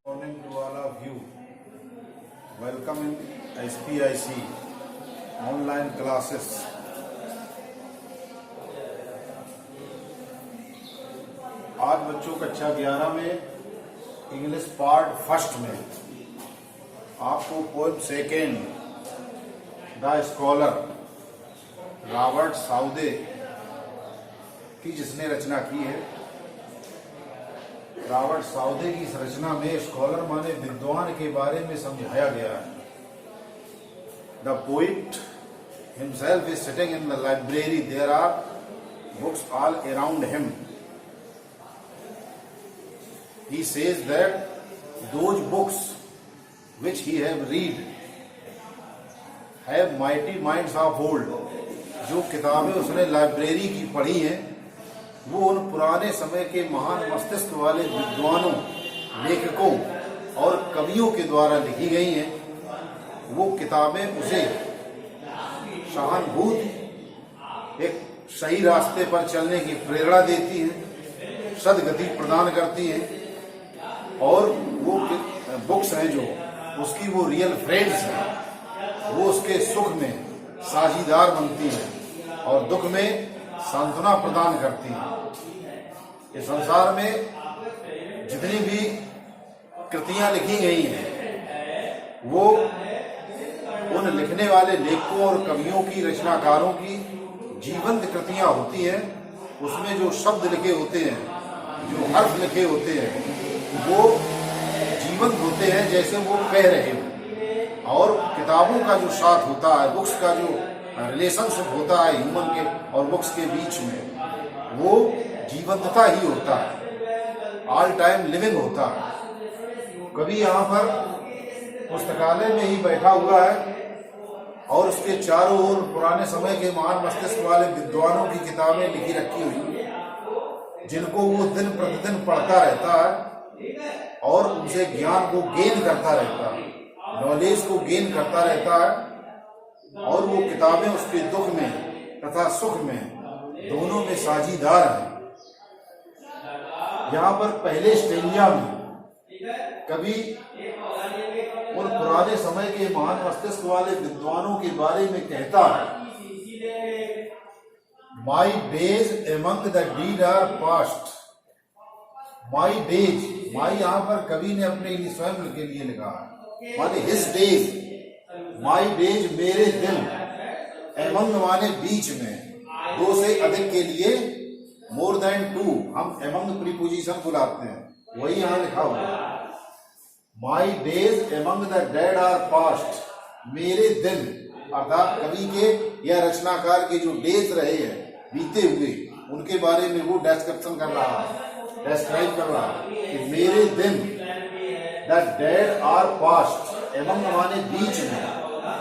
Morning to all of you. Welcome in SPIC online classes. आज बच्चों कक्षा 11 में इंग्लिश पार्ट फर्स्ट में आपको poem second the scholar Robert Southey की जिसने रचना की है, रॉबर्ट साउदे की इस रचना में स्कॉलर माने विद्वान के बारे में समझाया गया है। The poet himself is sitting in the library, there are books all around him. He says that those books which he have read have mighty minds of old। जो किताबें उसने लाइब्रेरी की पढ़ी हैं वो उन पुराने समय के महान मस्तिष्क वाले विद्वानों, लेखकों और कवियों के द्वारा लिखी गई हैं। वो किताबें उसे सहानुभूति, एक सही रास्ते पर चलने की प्रेरणा देती हैं, सद्गति प्रदान करती हैं। और वो बुक्स हैं जो उसकी वो रियल फ्रेंड्स हैं, वो उसके सुख में साझीदार बनती हैं और दुख में सांत्वना प्रदान करती हैं। इस संसार में जितनी भी कृतियां लिखी गई हैं वो उन लिखने वाले लेखकों और कवियों की, रचनाकारों की जीवंत कृतियां होती हैं। उसमें जो शब्द लिखे होते हैं, जो हर्फ लिखे होते हैं, वो जीवंत होते हैं जैसे वो कह रहे हो। और किताबों का जो साथ होता है, बुक्स का जो रिलेशनशिप होता है ह्यूमन के और बुक्स के बीच में, वो जीवंतता ही होता है, ऑल टाइम लिविंग होता है। कभी यहाँ पर पुस्तकालय में ही बैठा हुआ है और उसके चारों ओर पुराने समय के महान मस्तिष्क वाले विद्वानों की किताबें लिखी रखी हुई, जिनको वो दिन प्रतिदिन पढ़ता रहता है और उनसे ज्ञान को गेन करता रहता है, नॉलेज को गेन करता रहता है। और वो किताबें उसके दुख में तथा सुख में दोनों में साझीदार हैं। यहाँ पर पहले स्टेलिया में कभी उन पुराने समय के महान मस्तिष्क वाले विद्वानों के बारे में कहता है, my days among the dead are past. My days, my यहाँ पर कवि ने अपने लिए स्वयं के लिए लिखा है, माने हिज डेज। माई डेज मेरे दिन, एमंग माने बीच में, दो से अधिक के लिए मोर देन टू हम एमंग प्रीपोजिशन बुलाते हैं, वही यहाँ लिखा हुआ है। My days among the dead are past, मेरे दिन अर्थात कवि के या रचनाकार के जो डेज रहे हैं बीते हुए, उनके बारे में वो डिस्क्रिप्शन कर रहा है, डिस्क्राइब कर रहा है कि मेरे दिन, the dead are past, among माने बीच में,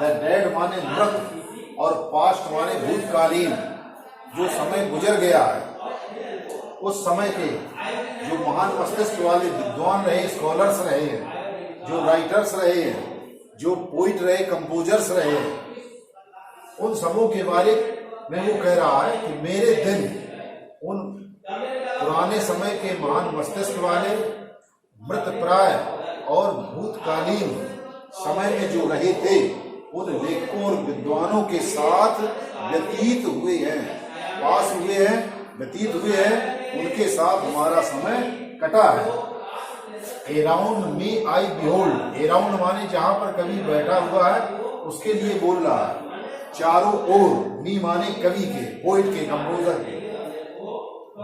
द डेड माने मृत और पास्ट माने भूतकालीन, जो समय गुजर गया है। उस समय के जो महान मस्तिष्क वाले विद्वान रहे, स्कॉलर्स रहे हैं, जो राइटर्स रहे हैं, जो पोइट रहे, कंपोजर्स रहे हैं, उन सबों के बारे में वो कह रहा है कि मेरे दिन उन पुराने समय के महान मस्तिष्क वाले, मृतप्राय और भूतकालीन समय में जो रहे थे, उन लेखकों और विद्वानों के साथ व्यतीत हुए हैं, पास हुए हैं, व्यतीत हुए हैं, उनके साथ हमारा समय कटा है। अराउंड मी आई बिहोल्ड, अराउंड माने जहां पर कवि बैठा हुआ है उसके लिए बोल रहा है, चारों ओर, मी माने कवि के, पोइट के, कंपोजर के,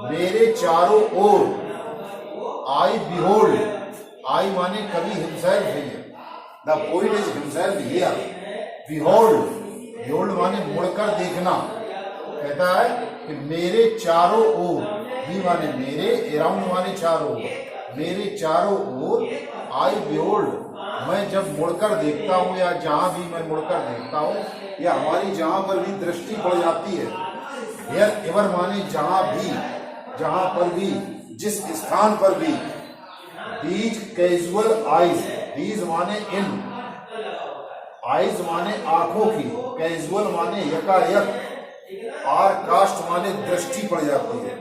मेरे चारों ओर, आई बिहोल्ड, आई माने कवि हिमसेल्फ है, the poet is himself here. Behold, behold माने मुड़कर देखना, कहता है कि मेरे चारों ओर, भी माने मेरे, अराउंड माने चारों ओर, मेरे चारों ओर, आई बिहोल्ड, मैं जब मुड़कर देखता हूँ या जहां भी मैं मुड़कर देखता हूँ या हमारी जहां पर भी दृष्टि पड़ जाती है, हियर एवर माने जहां भी, जहां पर भी, जिस स्थान पर भी, दीज कैजुअल आईज, दीज माने इन, आइज माने आंखों की, कैजुअल माने यकायक, और कास्ट माने दृष्टि पड़ जाती है।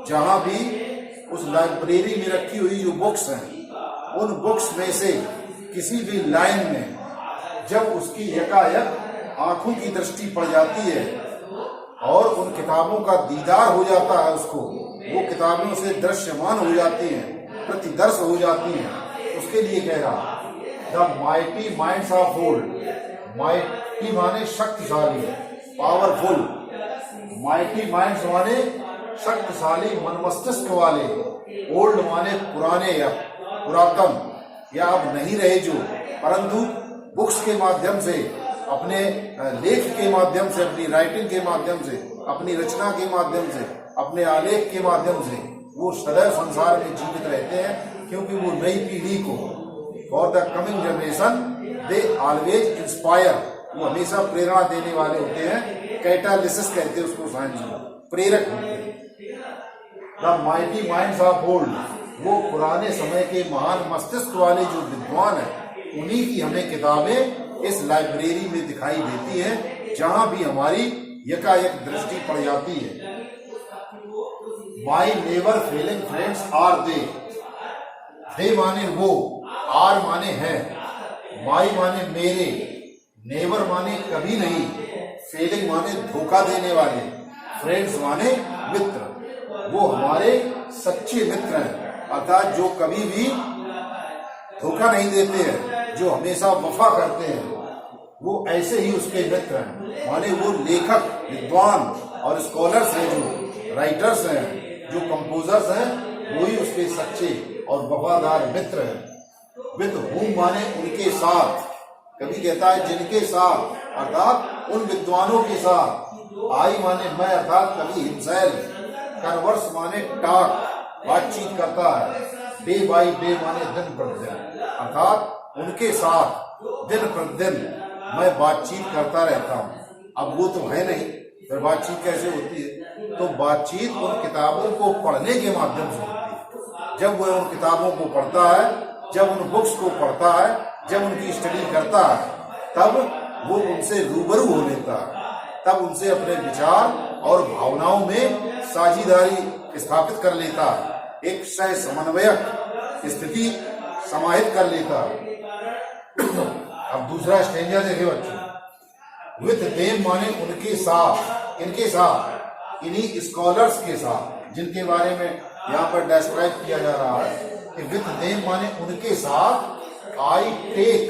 जहां भी उस लाइब्रेरी में रखी हुई जो बुक्स हैं, उन बुक्स में से किसी भी लाइन में जब उसकी यकायक आंखों की दृष्टि पड़ जाती है और उन किताबों का दीदार हो जाता है, उसको वो किताबों से दृश्यमान हो जाती हैं, प्रतिदर्श हो जाती हैं, उसके लिए कह रहा the mighty minds of old. Mighty माने शक्तिशाली, पावरफुल। माइटी माइंड्स माने शक्तिशाली मन मस्तिष्क वाले। ओल्ड माने पुराने या पुरातन या अब नहीं रहे जो, परंतु बुक्स के माध्यम से, अपने लेख के माध्यम से, अपनी राइटिंग के माध्यम से, अपनी रचना के माध्यम से, अपने आलेख के माध्यम से वो सदैव संसार में जीवित रहते हैं, क्योंकि वो नई पीढ़ी को, for the coming generation they always inspire, वो हमेशा प्रेरणा देने वाले होते हैं। कैटालिसिस कहते हैं उसको साइंस में, प्रेरक होते हैं। The mighty minds of old, वो पुराने समय के महान मस्तिष्क वाले जो विद्वान हैं, उन्हीं की हमें किताबें इस लाइब्रेरी में दिखाई देती हैं, जहां भी हमारी यकायक दृष्टि पड़ जाती है। My never failing friends are they माने वो, आर माने है, माई माने मेरे, नेवर माने कभी नहीं, फेलिंग माने धोखा देने वाले, फ्रेंड्स माने मित्र। वो हमारे सच्चे मित्र हैं, अर्थात जो कभी भी धोखा नहीं देते हैं, जो हमेशा वफा करते हैं, वो ऐसे ही उसके मित्र हैं। माने वो लेखक, विद्वान और स्कॉलर्स हैं, जो राइटर्स हैं, जो कंपोजर्स हैं, वही उसके सच्चे और वफादार मित्र हैं। विद हुम माने उनके साथ, कभी कहता है जिनके साथ, अर्थात उन विद्वानों के साथ। आई माने मैं, अर्थात कभी हिमसेल्फ। कन्वर्स माने टॉक, बातचीत करता है। डे बाई डे माने दिन प्रतिदिन, अर्थात उनके साथ दिन प्रतिदिन मैं बातचीत करता रहता हूँ। अब वो तो है नहीं, फिर बातचीत कैसे होती है? तो बातचीत उन किताबों को पढ़ने के माध्यम से होती है। जब वह उन किताबों को पढ़ता है, जब उन बुक्स को पढ़ता है, जब उनकी स्टडी करता है, तब वो उनसे रूबरू हो लेता है, तब उनसे अपने विचार और भावनाओं में साझेदारी स्थापित कर लेता है, एक सह समन्वयक स्थिति समाहित कर लेता है। अब दूसरा स्टेंजा देखे बच्चों। विथ देम माने उनके साथ, इनके साथ, इन्हीं स्कॉलर्स के साथ, जिनके बारे में यहाँ पर डिस्क्राइब किया जा रहा है कि विथ देम माने उनके साथ। आई टेक,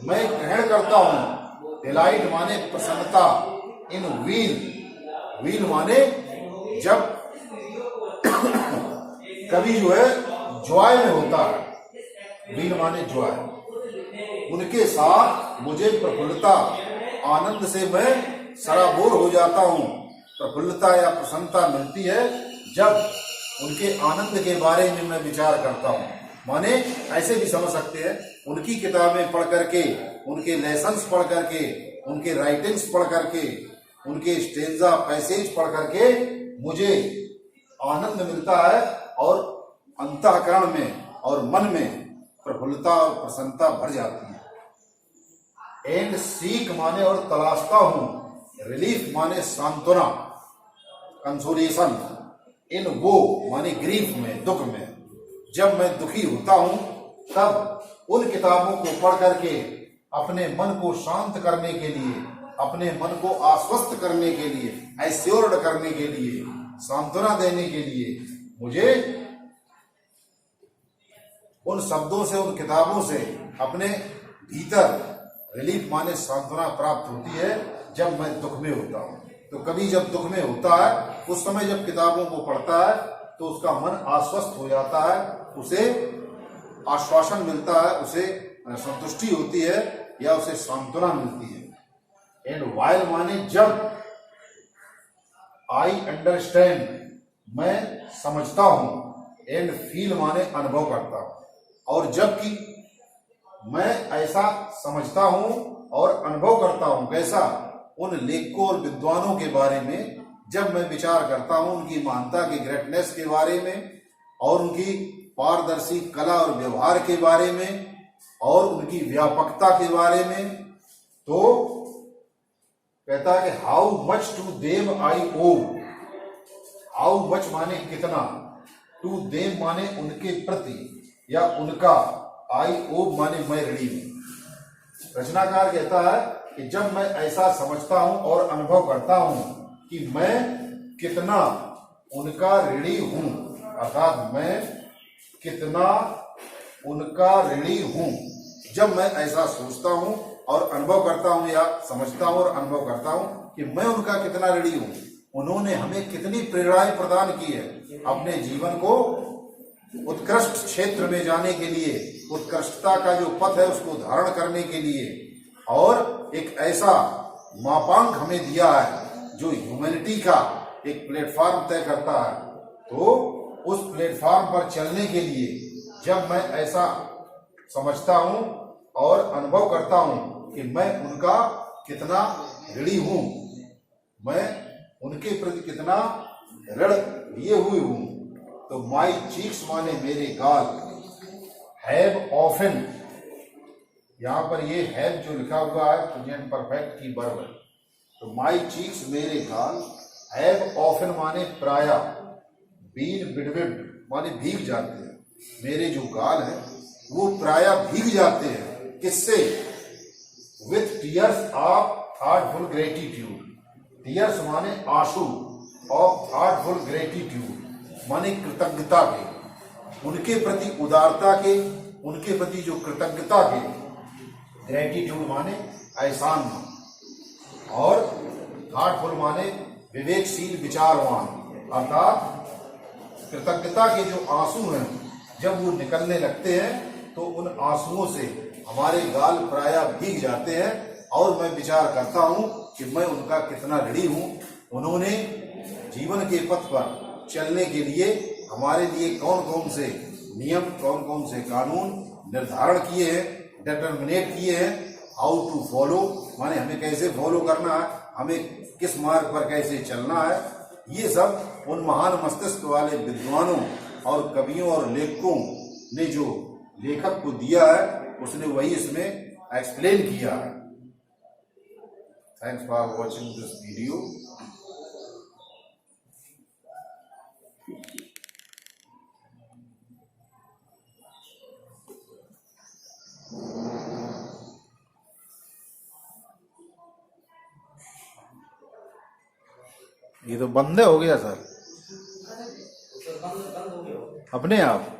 मैं ग्रहण करता हूँ। डिलाइट माने प्रसन्नता। इन व्हील, व्हील माने जब कभी जो है जॉय में होता है, व्हील माने जॉय। उनके साथ मुझे प्रफुल्लता, आनंद से मैं सराबोर हो जाता हूँ। प्रफुल्लता या प्रसन्नता मिलती है जब उनके आनंद के बारे में मैं विचार करता हूँ। माने ऐसे भी समझ सकते हैं, उनकी किताबें पढ़ करके, उनके लेसन्स पढ़ करके, उनके राइटिंग्स पढ़ करके, उनके स्टेंजा पैसेज पढ़ करके मुझे आनंद मिलता है और अंतःकरण में और मन में प्रफुल्लता और प्रसन्नता भर जाती है। एंड सीक माने और तलाशता हूं। रिलीफ माने सांत्वना, कंसोलेशन। इन वो माने ग्रीफ में, दुख में। जब मैं दुखी होता हूं तब उन किताबों को पढ़ करके अपने मन को शांत करने के लिए, अपने मन को आश्वस्त करने के लिए, एश्योर्ड करने के लिए, सांत्वना देने के लिए मुझे उन शब्दों से, उन किताबों से अपने भीतर रिलीफ माने सांत्वना प्राप्त होती है जब मैं दुख में होता हूँ। तो कभी जब दुख में होता है, उस समय जब किताबों को पढ़ता है तो उसका मन आश्वस्त हो जाता है, उसे आश्वासन मिलता है, उसे संतुष्टि होती है या उसे सांत्वना मिलती है। एंड वाइल माने जब। आई अंडरस्टैंड, मैं समझता हूं। एंड फील माने अनुभव करता हूं। और जबकि मैं ऐसा समझता हूं और अनुभव करता हूं, कैसा? उन लेखकों और विद्वानों के बारे में जब मैं विचार करता हूं, उनकी महानता के ग्रेटनेस के बारे में और उनकी पारदर्शी कला और व्यवहार के बारे में और उनकी व्यापकता के बारे में तो कहता है कि how much to them I owe. How much माने कितना, टू देम माने उनके प्रति या उनका, आई ओ माने मैं ऋणी हूं। रचनाकार कहता है कि जब मैं ऐसा समझता हूं और अनुभव करता हूं कि मैं कितना उनका ऋणी हूं, अर्थात मैं कितना उनका ऋणी हूं, जब मैं ऐसा सोचता हूं और अनुभव करता हूं या समझता हूं और अनुभव करता हूं कि मैं उनका कितना ऋणी हूं, उन्होंने हमें कितनी प्रेरणाएं प्रदान की है अपने जीवन को उत्कृष्ट क्षेत्र में जाने के लिए, उत्कृष्टता का जो पथ है उसको धारण करने के लिए, और एक ऐसा मापांक हमें दिया है जो ह्यूमैनिटी का एक प्लेटफॉर्म तय करता है। तो उस प्लेटफॉर्म पर चलने के लिए जब मैं ऐसा समझता हूं और अनुभव करता हूं कि मैं उनका कितना ऋणी हूं, मैं उनके प्रति कितना ऋण लिए हुए हूं, तो माई चीक्स माने मेरे गाल, हैव ऑफन, यहां पर ये हैव जो लिखा हुआ है प्रेजेंट परफेक्ट की वर्ब है, तो माई चीक्स मेरे गाल, हैव ऑफन माने प्राय, बीन बिडविड माने भीग जाते हैं, मेरे जो गाल है वो प्राय भीग जाते हैं, किससे, with tears of heartful gratitude. Tears माने आंसू, ऑफ हार्टफुल ग्रेटिट्यूड माने कृतज्ञता के, उनके प्रति उदारता के, उनके प्रति जो कृतज्ञता के, ग्रेटिट्यूड माने एहसान, और हार्टफुल माने विवेकशील विचारवान, अर्थात कृतज्ञता के जो आंसू हैं जब वो निकलने लगते हैं तो उन आंसुओं से हमारे गाल प्राय भीग जाते हैं, और मैं विचार करता हूं कि मैं उनका कितना ऋणी हूं, उन्होंने जीवन के पथ पर चलने के लिए हमारे लिए कौन कौन से नियम, कौन कौन से कानून निर्धारण किए हैं, डिटर्मिनेट किए हैं, हाउ टू फॉलो माने हमें कैसे फॉलो करना है, हमें किस मार्ग पर कैसे चलना है, ये सब उन महान मस्तिष्क वाले विद्वानों और कवियों और लेखकों ने जो लेखक को दिया है उसने वही इसमें एक्सप्लेन किया है। Thanks for watching this video. ये तो बंद हो गया सर, अपने आप।